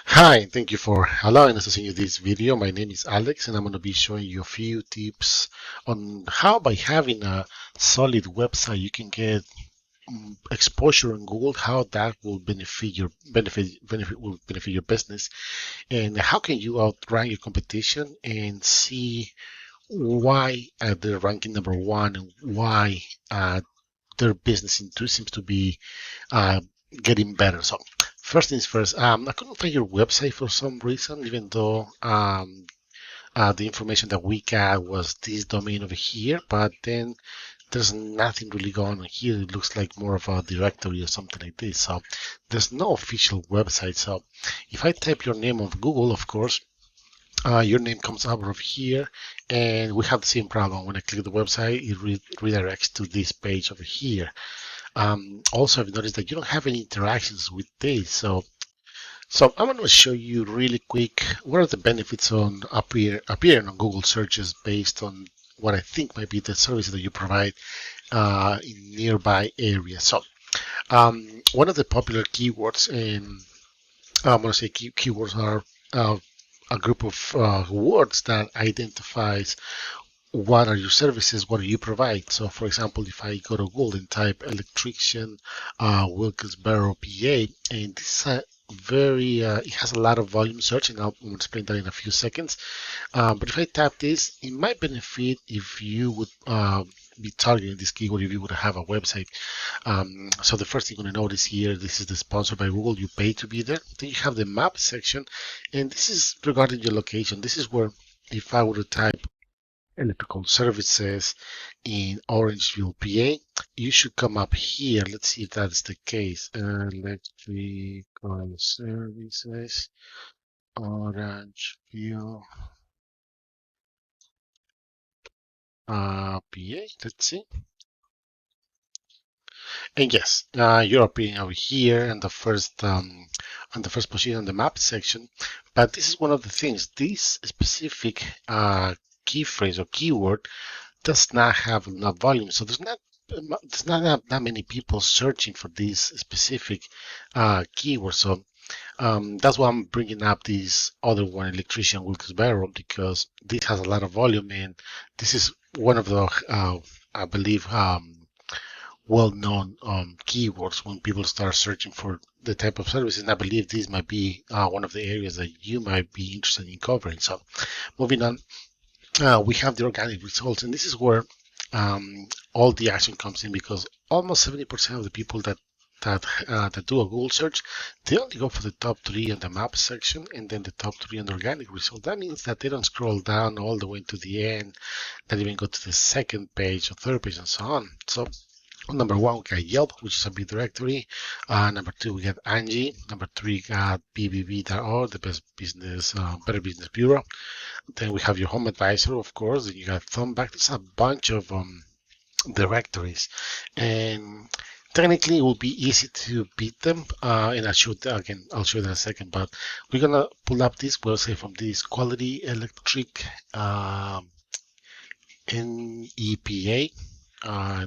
Hi, thank you for allowing us to see this video. My name is Alex and I'm going to be showing you a few tips on how by having a solid website you can get exposure on Google, how that will benefit your business, and how can you outrank your competition and see why they're ranking number one and why their business seems to be uh, getting better. So first things first, I couldn't find your website for some reason, even though the information that we got was this domain over here, but then there's nothing really going on here. It looks like more of a directory or something like this. So there's no official website. So if I type your name on Google, of course, your name comes up over here, and we have the same problem. When I click the website, it redirects to this page over here. Also, I've noticed that you don't have any interactions with this. So I'm going to show you really quick what are the benefits on appearing on Google searches based on what I think might be the services that you provide in nearby areas. So one of the popular keywords, and I'm going to say keywords are a group of words that identifies what are your services, what do you provide. So for example, if I go to Google and type electrician Wilkes-Barre, PA, and this is it has a lot of volume search, and I'll explain that in a few seconds. But if I tap this, it might benefit if you would be targeting this keyword if you would have a website. So the first thing you're going to notice here, this is the sponsored by Google. You pay to be there. Then you have the map section, and this is regarding your location. This is where if I were to type electrical services in Orangeville, PA, you should come up here. Let's see if that's the case. Electrical services, Orangeville, PA. Let's see. And yes, you're appearing over here on the first position on the map section. But this is one of the things. This specific key phrase or keyword does not have enough volume. So there's not that many people searching for this specific keyword. So that's why I'm bringing up this other one, electrician Wilkes-Barre, because this has a lot of volume, and this is one of the I believe well-known keywords when people start searching for the type of services. And I believe this might be one of the areas that you might be interested in covering. So moving on, we have the organic results, and this is where all the action comes in, because almost 70% of the people that do a Google search, they only go for the top three on the map section and then the top three on the organic result. That means that they don't scroll down all the way to the end, not even go to the second page or third page and so on. So number one, we got Yelp, which is a big directory. Number two, we got Angie. Number three, got BBB.org, the best business, Better Business Bureau. Then we have your Home Advisor, of course. Then you got Thumbback. There's a bunch of directories, and technically it will be easy to beat them. And I'll show that in a second. But we're gonna pull up this website from this Quality Electric NEPA.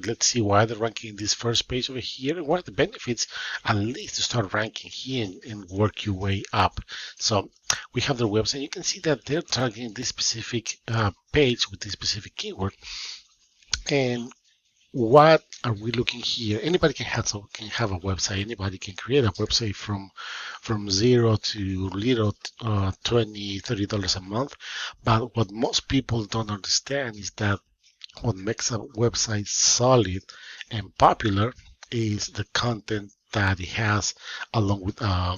Let's see why they're ranking this first page over here and what are the benefits, at least to start ranking here and work your way up. So we have their website. You can see that they're targeting this specific page with this specific keyword. And what are we looking here? Anybody can have a website. Anybody can create a website from zero to little, $20-$30 a month. But what most people don't understand is that what makes a website solid and popular is the content that it has, along with a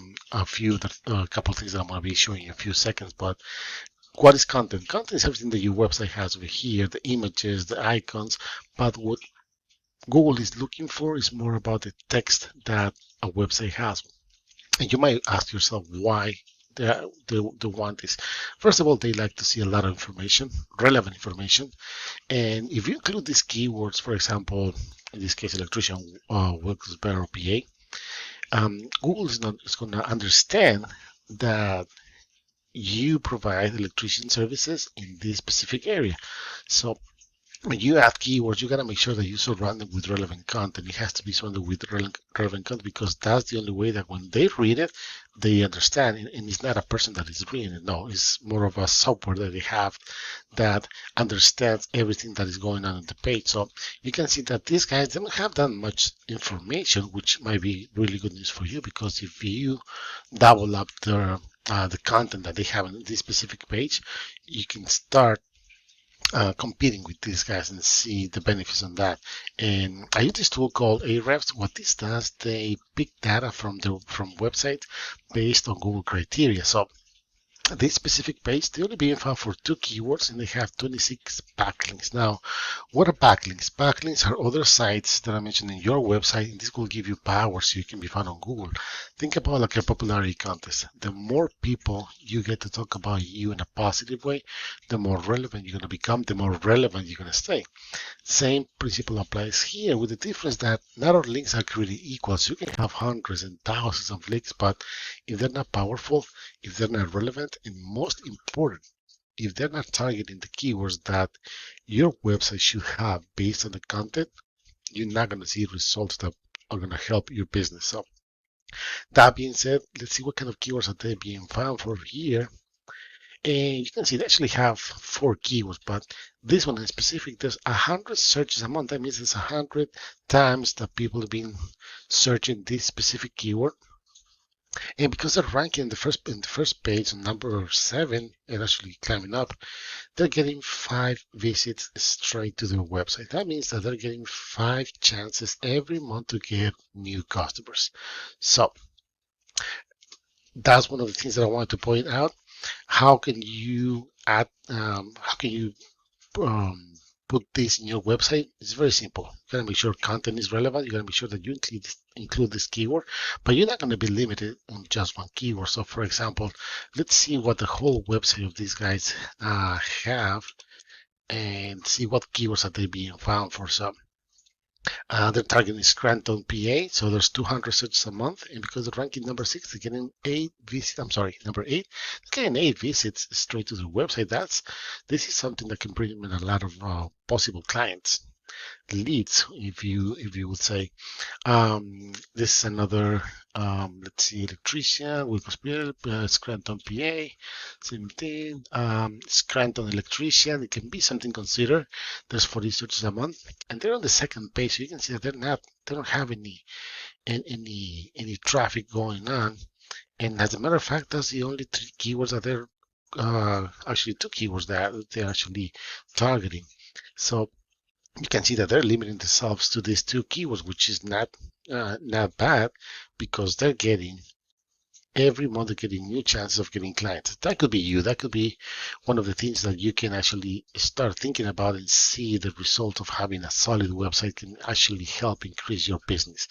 couple of things that I'm going to be showing you in a few seconds. But what is content? Content is everything that your website has over here, the images, the icons. But what Google is looking for is more about the text that a website has. And you might ask yourself why they want this. First of all, they like to see a lot of information, relevant information. And if you include these keywords, for example, in this case, electrician Wilkes-Barre, PA, Google is going to understand that you provide electrician services in this specific area. So when you add keywords, you gotta make sure that you surround them with relevant content. It has to be surrounded with relevant content because that's the only way that when they read it, they understand. And it's not a person that is reading it. No, it's more of a software that they have that understands everything that is going on the page. So you can see that these guys don't have that much information, which might be really good news for you because if you double up the content that they have on this specific page, you can start competing with these guys and see the benefits on that. And I use this tool called Ahrefs. What this does, they pick data from websites based on Google criteria. So this specific page, they only being found for 2 keywords and they have 26 backlinks. Now, what are backlinks? Backlinks are other sites that I mentioned in your website, and this will give you power so you can be found on Google. Think about like a popularity contest. The more people you get to talk about you in a positive way, the more relevant you're going to become, the more relevant you're going to stay. Same principle applies here with the difference that not all links are created equal. So you can have hundreds and thousands of links, but if they're not powerful, if they're not relevant, and most important, if they're not targeting the keywords that your website should have based on the content, you're not going to see results that are going to help your business. So that being said, let's see what kind of keywords are they being found for here. And you can see they actually have 4 keywords, but this one in specific, there's 100 searches a month. That means it's 100 times that people have been searching this specific keyword. And because they're ranking in the first page on number 7 and actually climbing up, they're getting 5 visits straight to their website. That means that they're getting 5 chances every month to get new customers. So that's one of the things that I wanted to point out. How can you add? How can you put this in your website? It's very simple. You gotta make sure content is relevant. You gotta make sure that you include this keyword, but you're not gonna be limited on just one keyword. So, for example, let's see what the whole website of these guys have, and see what keywords are they being found for. So. Their target is Scranton, PA, so there's 200 searches a month, and because they're ranking number 6, they're getting 8 visits. I'm sorry, number 8, they're getting 8 visits straight to the website. This is something that can bring in a lot of possible clients, leads, if you would say. This is another, let's see, electrician, Wilkes-Barre, Scranton, PA, same thing. Scranton electrician, it can be something considered. There's 40 searches a month, and they're on the second page, so you can see that they don't have any traffic going on. And as a matter of fact, that's the only 3 keywords that they're actually 2 keywords that they're actually targeting. So you can see that they're limiting themselves to these 2 keywords, which is not bad because they're getting every month they're getting new chances of getting clients. That could be you. That could be one of the things that you can actually start thinking about and see the result of having a solid website can actually help increase your business.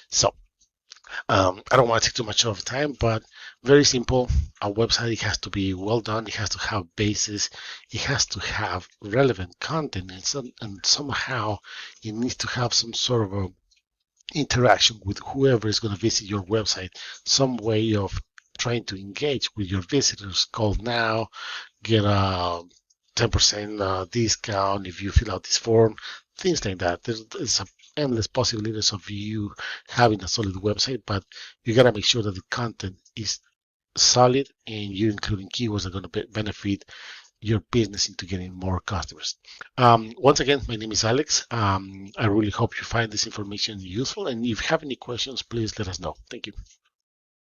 So I don't want to take too much of time, but very simple. A website, it has to be well done. It has to have basis. It has to have relevant content, and somehow it needs to have some sort of a interaction with whoever is going to visit your website. Some way of trying to engage with your visitors. Call now, get a 10% discount if you fill out this form, things like that. There's a endless possibilities of you having a solid website, but you got to make sure that the content is solid and you're including keywords that are going to benefit your business into getting more customers. Once again, my name is Alex. I really hope you find this information useful, and if you have any questions, please let us know. Thank you.